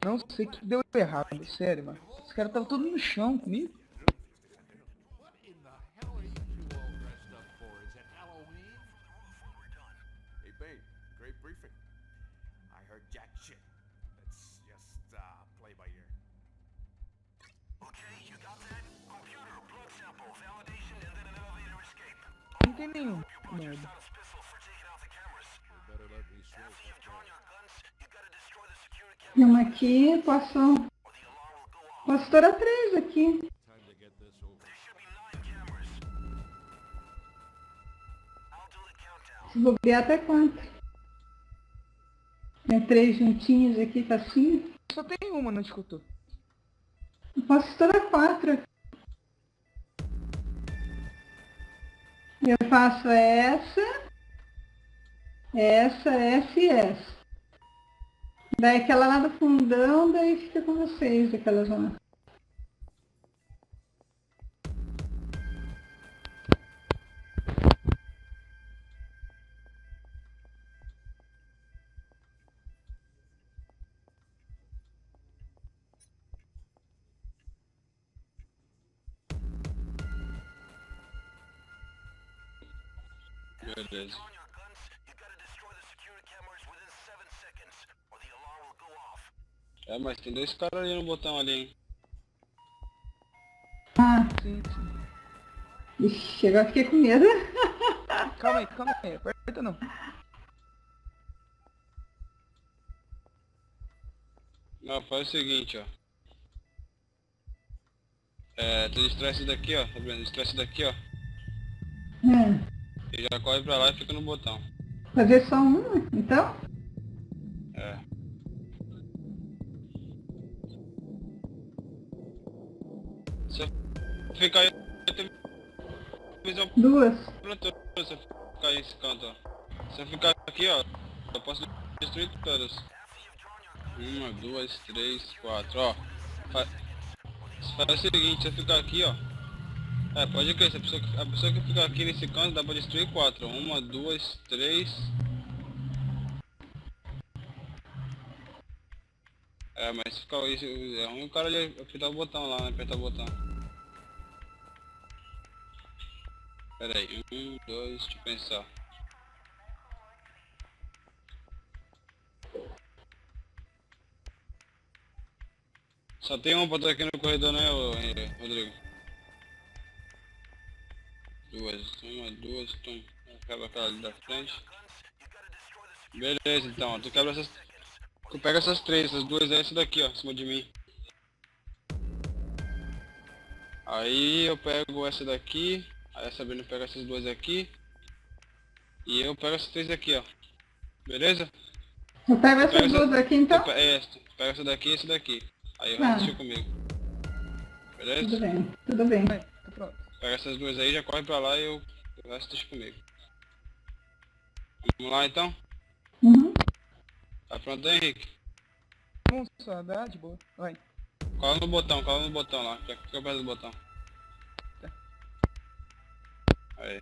Não sei o que deu errado, sério, mano. Os caras estavam todos no chão comigo. What in the hell are you two all dressed up for? Is it Halloween? Hey, Bane, great briefing. I heard jack shit. Let's just play by ear. Okay, you got that? Computer, blood sample, validation, and then an elevator escape. Não tem nenhum. Merda. Son's pistol for taking out the cameras. You better let me smoke After you've that drawn gun. your guns, you gotta destroy the security Tem cameras uma aqui, posso... or the alarm will go off. Posso estourar 3 aqui. Time to get this over. There should be 9 cameras. I'll do the countdown. Se bobear até 4. É 3 juntinhos aqui, facinho. Só tem uma no escutou. Eu posso estourar 4. Eu faço essa, essa e essa. Daí aquela lá do fundão, daí fica com vocês, aquelas lá. Beleza. On your guns, you gotta destroy the security cameras within 7 seconds or the alarm will go off. É, mas tem 2 caras ali no botão ali, hein? Ah, Sim, sim. ixi, agora fiquei com medo. Calma aí. Aperta não. Não, faz o seguinte, ó. Tu distrai esse daqui, ó. Tá vendo? Distrai esse daqui, ó. E já corre pra lá e fica no botão. Fazer só uma, então? É. Se eu ficar aí, eu tenho visão 2. pra todos. Se eu ficar aí nesse canto, ó. Se eu ficar aqui, ó, eu posso destruir todas. 1, 2, 3, 4, ó. Faz o seguinte, se eu ficar aqui, ó. Pode crer, se a pessoa que ficar aqui nesse canto dá pra destruir 4. 1, 2, 3. Mas se ficar isso, é ruim o cara ali apertar o botão lá, né? Apertar o botão. Pera aí, 1, 2, deixa eu pensar. Só tem um botão aqui no corredor, né, Rodrigo? 1, 2, tum. Quebra aquela ali da frente. Beleza, então, tu quebra essas... Tu pega essas 3, essas 2 é essa daqui, ó, em cima de mim. Aí eu pego essa daqui, aí a Sabrina pega essas 2 aqui. E eu pego essas 3 aqui, ó. Beleza? Eu pego essas 2 aqui, então? Tu pega essa daqui e essa daqui. Aí o Tá. resto fica comigo. Beleza? Tudo bem, tudo bem. Vai, tá pronto. Pega essas 2 aí, já corre pra lá e o resto deixa comigo. Vamos lá então? Uhum. Tá pronto aí, Henrique? Vamos só, dá de boa. Vai. Cola no botão lá, fica perto do botão. Tá. Aí.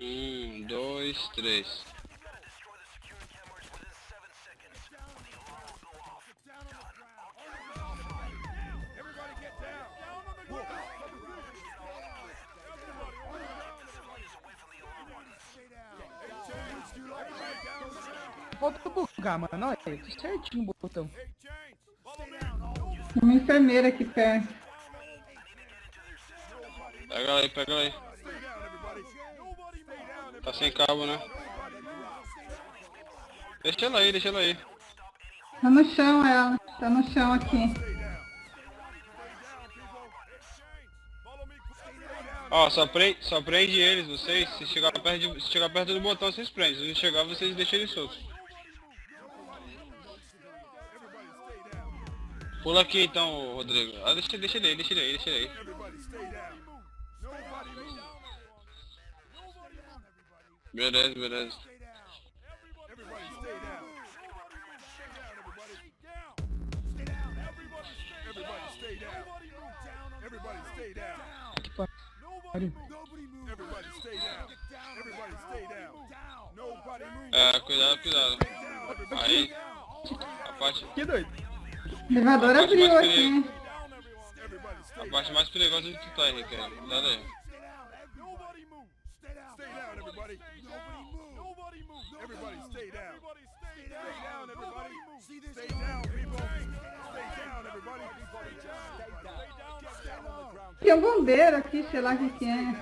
1, 2, 3. Falta bugar, mano. Olha, aí, certinho o botão. Tem uma enfermeira aqui perto. Pega ela aí. Tá sem cabo, né? Deixa ela aí. Tá no chão ela. Tá no chão aqui. Ó, só prende eles, vocês. Se chegar perto do botão, vocês prendem. Se não chegar, vocês deixam eles soltos. Pula aqui então, Rodrigo. Deixa ele aí. Beleza. Que pariu. Cuidado. Aí, a parte, Que doido. O elevador Pode abriu mais aqui. a parte mais perigosa de tu tá, Henrique. Cuidado aí. Nobody move. Stay down, everybody. Nobody move. Everybody stay down. Stay down, everybody. Stay down, people. Stay down, everybody. Tem um bombeiro aqui, sei lá o que é.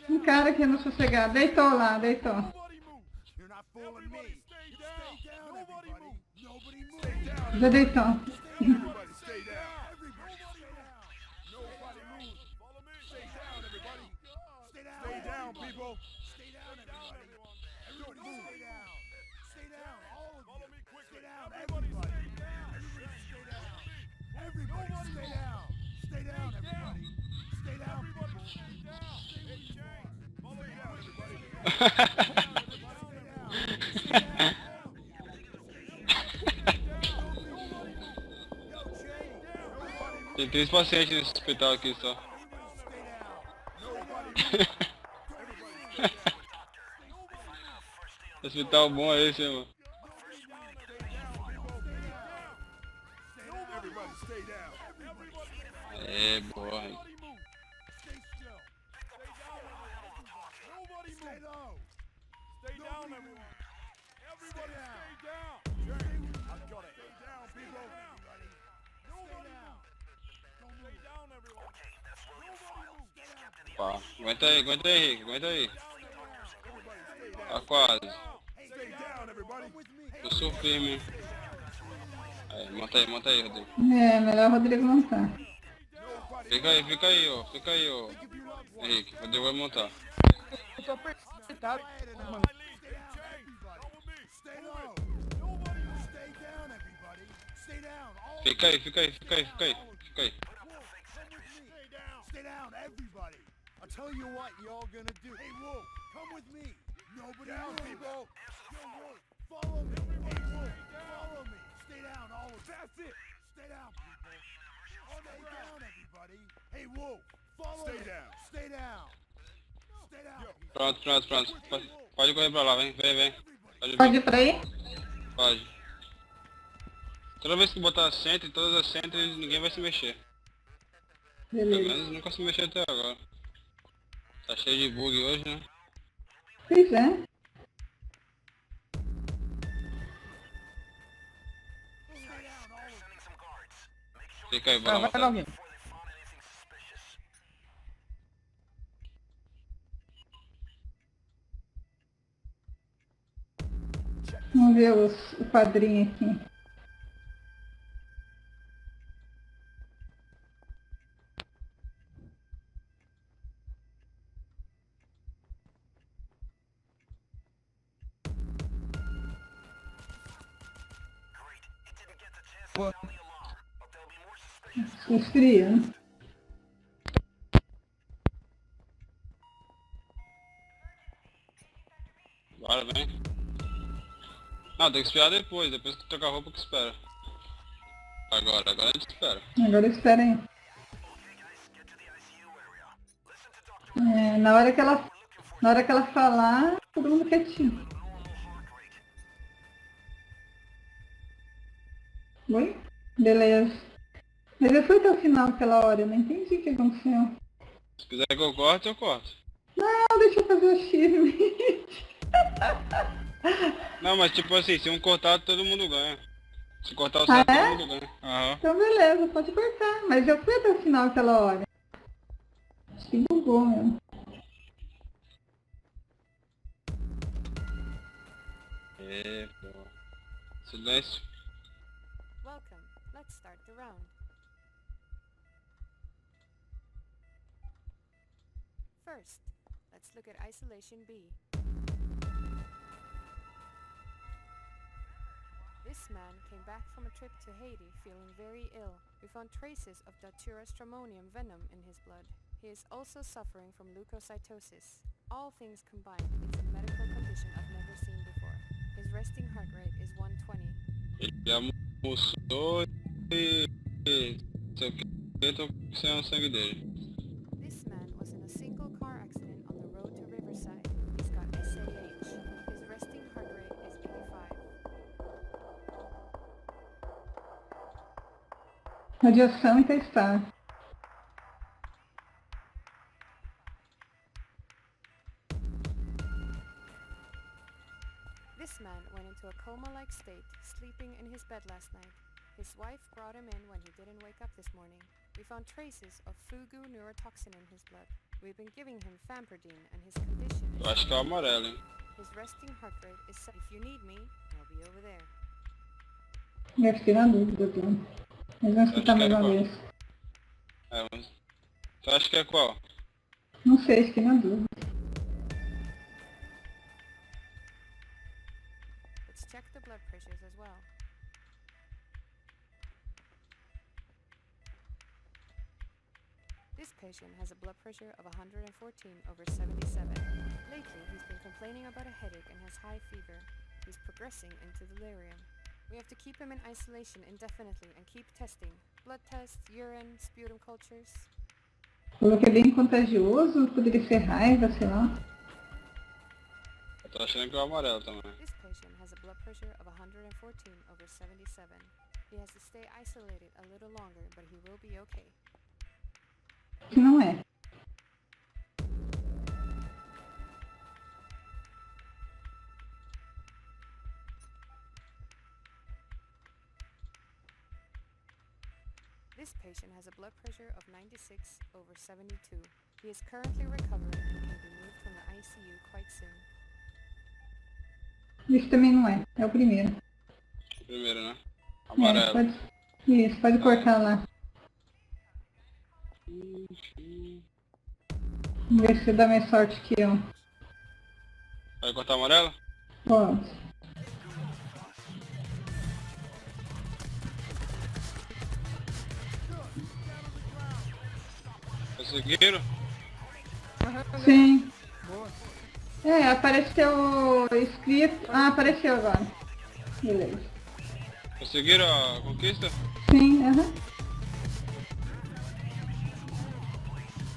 Um cara que não sossegado. Deitou lá, deitou. Nobody move. You're not fooling me. Stay down. Nobody move. Nobody move. Stay down. Já deitou. Everybody stay down. Everybody stay down. Nobody move. Follow me. Stay down, everybody. Stay down, people. Stay down, everybody. Don't move. Stay down. Stay down. All of you. Follow me quickly. Stay down, everybody. Everybody stay down. Everybody stay down. Stay down, everybody. Stay down, people. Stay down. Hey, Jay. Follow me down, everybody. Tem 3 pacientes nesse hospital aqui só. Hospital bom é esse, mano. Everybody stay down. É, boa, hein. Stay still. Nobody move. Stay low. Stay down, everyone. Everybody stay down. I've got it. Stay down, people. Nobody move. Stay down, everyone. Pá, aguenta aí, Henrique, aguenta aí. Tá quase. Stay down, everybody. Eu sou firme. Aí, monta aí, Rodrigo. É, melhor o Rodrigo montar. Fica aí, ó. Henrique, Rodrigo vai montar. Eu tô apertado, mano. Stay low. Nobody move. Stay down, everybody. Stay down. All Fica aí. Stay down, everybody. I'll tell you what y'all gonna do. Hey, Wolf, come with me. Nobody down, people. Yo, Wolf, follow me. Hey, Wolf, follow me. Stay down, all of you. That's it. Stay down, people. Stay down, everybody. Hey, Wolf, follow me. Stay down. Stay down. Stay down. Pronto. Pode correr pra lá, vem. Pode ir pra aí? Pode. Toda vez que botar centro, todas as centros, ninguém vai se mexer. Pelo Beleza. menos nunca se mexeu até agora. Tá cheio de bug hoje, né? Pois é. Fica aí, Ah, bora vai matar. alguém. Vamos ver o quadrinho aqui. Pô, Esfria. Bora, vem. Não, tem que esperar depois que trocar a roupa que espera. Agora a gente espera. Agora espera aí. É, na hora que ela falar, todo mundo quietinho. Oi? Beleza. Mas eu fui até o final aquela hora, eu não entendi o que aconteceu. Se quiser que eu corte, eu corto. Não, deixa eu fazer o achievement. Não, mas tipo assim, se um cortar, todo mundo ganha. Se cortar o Ah, certo, é? todo mundo ganha. Aham. Então beleza, pode cortar. Mas eu fui até o final aquela hora. Acho que bugou mesmo. É, pô. Silêncio. Welcome. Let's start the round. First, let's look at Isolation B. This man came back from a trip to Haiti feeling very ill. We found traces of Datura stramonium venom in his blood. He is also suffering from leukocytosis. All things combined, it's a medical condition I've never seen before. His resting heart rate is 120. Ele almoçou e... Sei o que, eu tô sem o sangue dele. This man was in a single car accident on the road to Riverside. He's got SAH. His resting heart rate is 85. Radiação e testar. This man went into a coma-like state, sleeping in his bed last night. His wife brought him in when he didn't wake up this morning. We found traces of fugu neurotoxin in his blood. We've been giving him Famperdine and his condition Eu is... acho que é o amarelo, hein? His resting heart rate is set. If you need me, I'll be over there. Eu fiquei na dúvida, Bruno. Mas vamos escutar mais uma vez. É, mas... Tu acha que é qual? Não sei, fiquei na dúvida. Let's check the blood pressures as well. This patient has a blood pressure of 114/77. Lately, he's been complaining about a headache and has high fever. He's progressing into delirium. We have to keep him in isolation indefinitely and keep testing. Blood tests, urine, sputum cultures. Falou que é bem contagioso, poderia ser raiva, sei lá. Eu tô achando que é o amarelo também. This patient has a blood pressure of 114/77. He has to stay isolated a little longer, but he will be okay. Que não é. This patient has a blood pressure of 96/72. He is currently recovering and can be moved from the ICU quite soon. Isso também não é. É o primeiro. O primeiro, né? É, Amarelo. pode... Isso, pode cortar lá. Vamos ver se dá mais sorte que eu. Vai cortar amarelo? Pode. Conseguiram? Sim. Boa. É, apareceu escrito. Ah, apareceu agora. Beleza. Conseguiram a conquista? Sim, aham.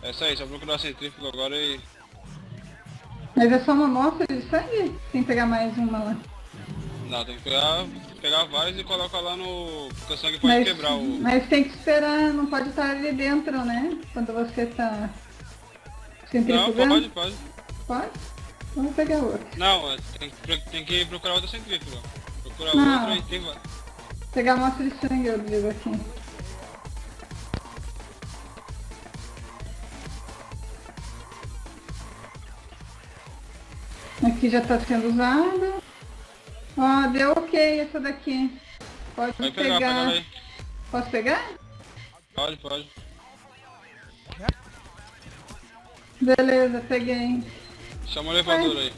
É isso aí, só procurar centrífugo agora e... Mas é só uma amostra de sangue? Tem que pegar mais uma lá. Não, tem que pegar vários e colocar lá no... Porque o sangue pode quebrar o... Mas tem que esperar, não pode estar ali dentro, né? Quando você tá Não, centrifugando. pode. Pode? Vamos pegar outro. Não, tem que procurar outra centrífuga. Procurar Não. outra e tem... Pegar a amostra de sangue, eu digo aqui. Aqui já está sendo usada. Ó, deu ok essa daqui. Pode Vai pegar. pegar aí. Posso pegar? Pode. Beleza, peguei. Chama o elevador aí.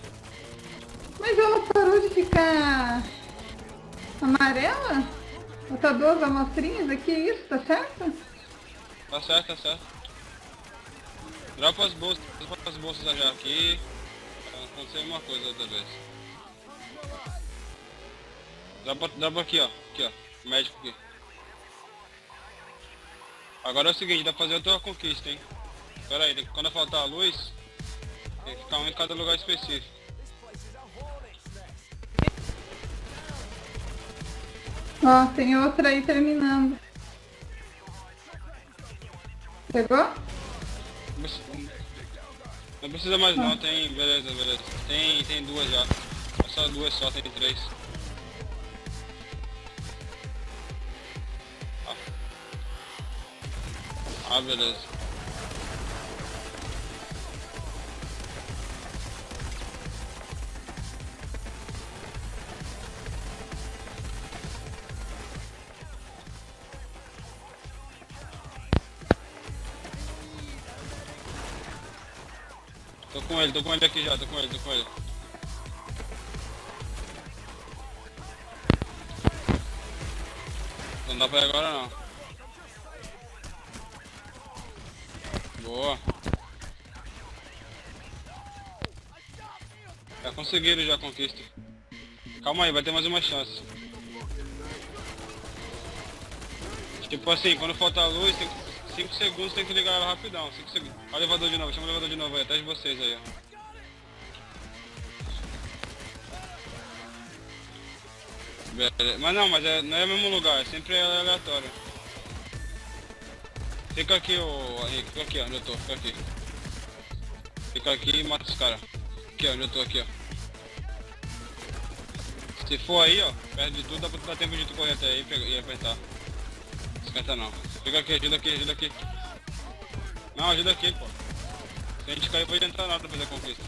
Mas ela parou de ficar amarela? Botar duas amostrinhas aqui, isso, tá certo? Tá certo. Dropa as bolsas já aqui. Aconteceu uma coisa outra vez. Dropa aqui, ó. Aqui, ó. Médico aqui. Agora é o seguinte, dá pra fazer outra conquista, hein. Pera aí, quando faltar a luz, tem que ficar um em cada lugar específico. Ó, tem outra aí terminando. Pegou? Não precisa mais não, tem... Beleza. Tem duas já. É só duas só, tem três. Ah, beleza. Tô com ele aqui já, tô com ele. Não dá pra ir agora não. Boa. Já conseguiram já a conquista. Calma aí, vai ter mais uma chance. Tipo assim, quando faltar a luz, 5 segundos tem que ligar ela rapidão. 5 segundos. Olha o elevador de novo, chama o elevador de novo aí, atrás de vocês aí, ó. Beleza. Mas não é o mesmo lugar, é sempre aleatório. Fica aqui, ô Henrique, fica aqui, ó, onde eu tô, fica aqui. Fica aqui e mata os caras. Aqui, ó, onde eu tô aqui, ó. Se for aí, ó, perto de tudo, dá tempo de tu correr até aí e apertar. Não esquenta não. Fica aqui, ajuda aqui, ajuda aqui. Não, ajuda aqui, pô. Se a gente cair, não vai adiantar nada pra fazer a conquista.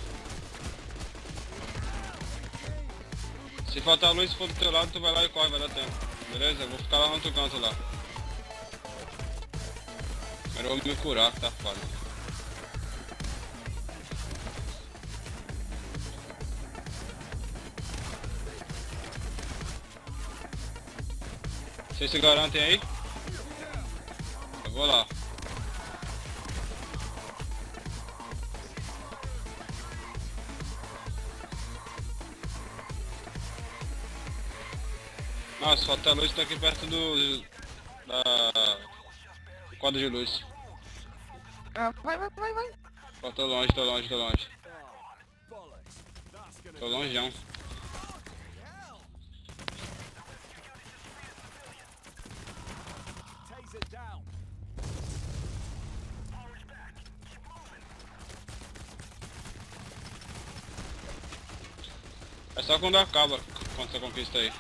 Se faltar luz, se for do teu lado, tu vai lá e corre, vai dar tempo. Beleza? Eu vou ficar lá no outro canto lá. Agora eu vou me curar, que tá foda. Vocês se garantem aí? Eu vou lá. Nossa, falta a luz, tá aqui perto da quadro de luz. Ah, vai. Ó, tô longe. Tô longeão. Taser down. É só quando acaba com essa conquista aí.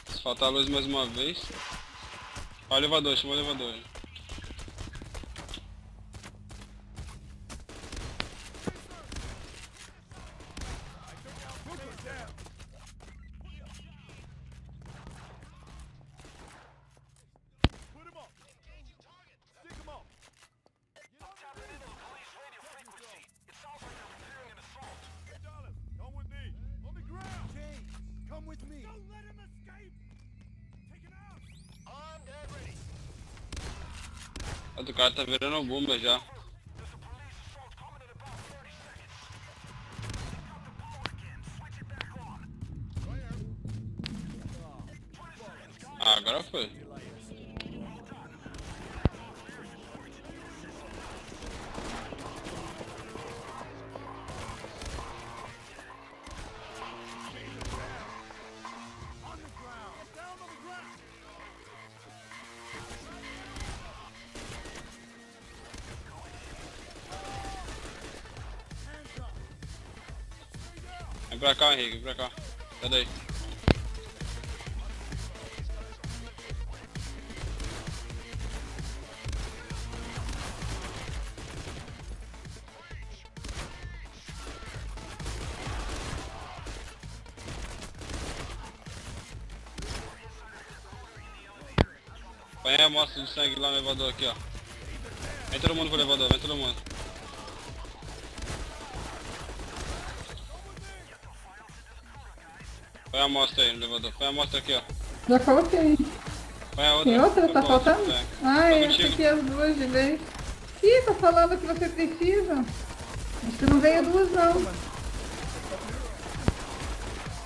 Se faltar a luz mais uma vez. Ó o elevador, chama o elevador. Put him up. Stick him up. Dallas, come with me. On the ground. James, come with me. Don't let him escape. Take it out. Armed and ready. O cara tá virando um bomba já. Ah, agora foi. On the ground. Down on the ground. Hands up. Stay down. Vem pra cá, Henrique, vem pra cá. Sai daí. Põe a amostra de sangue lá no elevador aqui, ó. Vem todo mundo pro elevador, vem todo mundo. Põe a amostra aí no elevador, põe a amostra aqui, ó. Já coloquei. Põe a outra. Tem outra? Tá Põe a outra, faltando? é. Ah, Tá eu contigo. aqui as duas de vez. Ih, tá falando que você precisa. Acho que não veio duas não.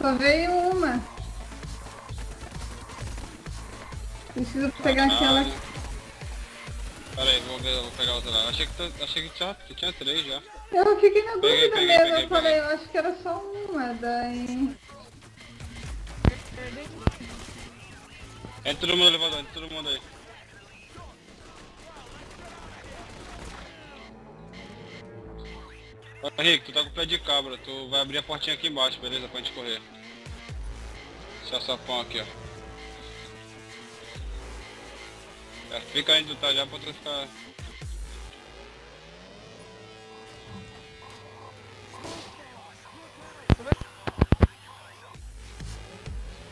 Só veio uma. Preciso pegar aquela. Pera aí, vou ver, eu vou pegar outra lá. Achei que tinha três já. Eu fiquei na Peguei, dúvida peguei, mesmo, peguei, eu falei, peguei. eu acho que era só uma, daí... Entra todo mundo no elevador, entra todo mundo aí. Ô, Henrique, tu tá com o pé de cabra, tu vai abrir a portinha aqui embaixo, beleza? Pra gente correr. Esse açapão aqui, ó. É, fica aí onde tu tá já pra tu ficar...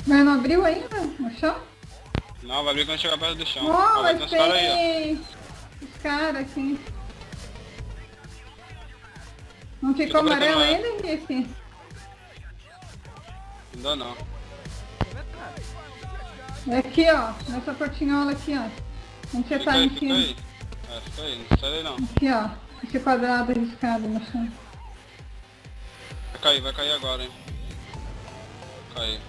Mas não abriu ainda no chão? Não, vai abrir quando chegar perto do chão. Oh, Ó, vai mas ter uns caras aí, ó. tem... Os caras aqui. Não ficou Eu tô amarelo batendo ainda, Henrique? Ainda não. É aqui, ó, nessa portinhola aqui, ó. Onde você Fica tá aí, em fica cima. aí. É, fica aí, não sai daí não. Aqui, ó. Esse quadrado riscado no chão. Vai cair agora, hein. Caiu.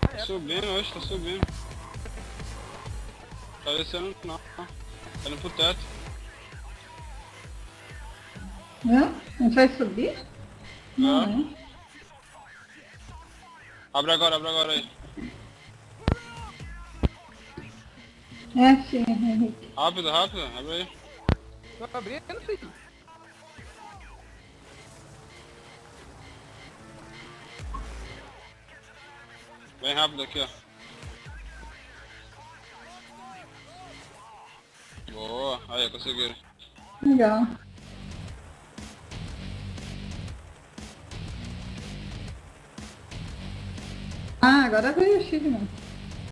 Tá subindo, hoje tá subindo. Tá descendo não. Tá indo pro teto. Não? A gente vai subir? Não, né? Abre agora aí. É sim, Henrique. Rápido, abre aí. Tô abrindo, filho. Bem rápido aqui, ó. Boa, aí, conseguiram. Legal. Ah, agora veio o Chile, mano.